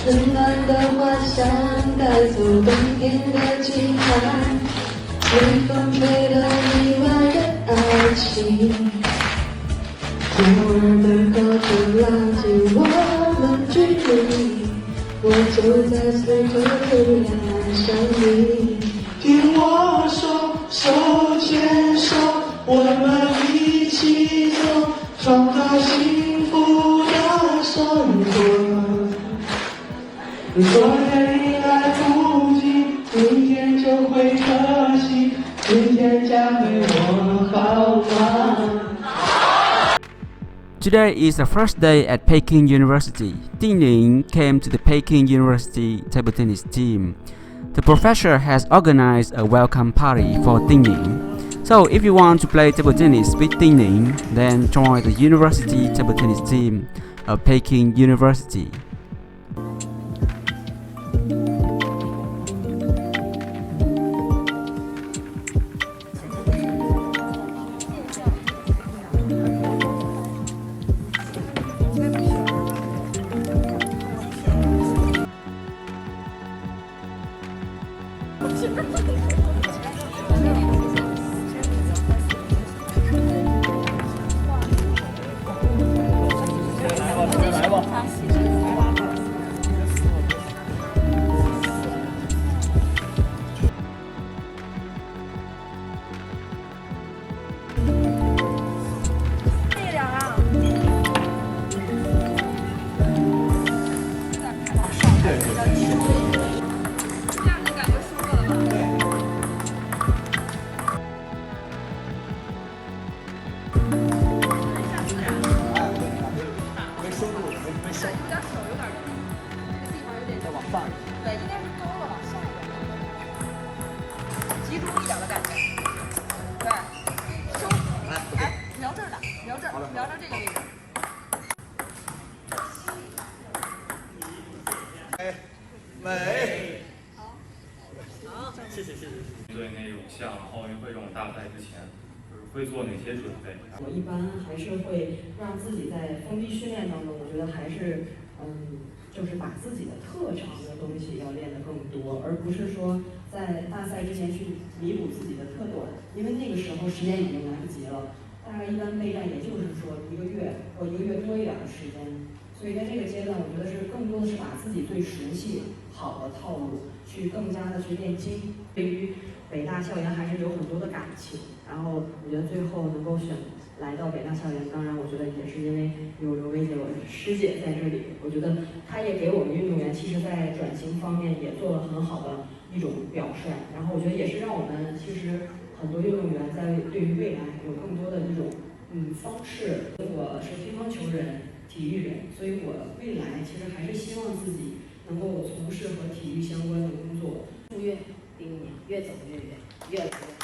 温暖的花香带走冬天的凄寒，微风吹了意外的爱情，偶尔的高处拉近我们距离，我就在随着突然想你。听我说，手牵手，我们一起走，创造幸福的生活。昨天迎来不及，明天就会可惜，明天将为我好吗？ Today is the first day at Peking University. Ding Ling came to the Peking University table tennis team. The professor has organized a welcome party for Ding Ling. So if you want to play table tennis with Ding Ling, then join the university table tennis team of Peking University.美，好，谢谢。对那种像奥运会这种大赛之前，就是会做哪些准备？我一般还是会让自己在封闭训练当中，我觉得还是就是把自己的特长的东西要练得更多，而不是说在大赛之前去弥补自己的特短，因为那个时候时间已经来不及了。大概一般备战也就是说1个月或1个月多一点的时间。所以在这个阶段，我觉得是更多的是把自己最熟悉好的套路去更加的去练精。对于北大校园还是有很多的感情，然后我觉得最后能够来到北大校园，当然我觉得也是因为有刘薇姐我师姐在这里，我觉得她也给我们运动员其实在转型方面也做了很好的一种表率，然后我觉得也是让我们其实很多运动员在对于未来有更多的一种方式。我是乒乓球人。体育人，所以我未来其实还是希望自己能够从事和体育相关的工作。祝愿丁宁越走越远，越来越好。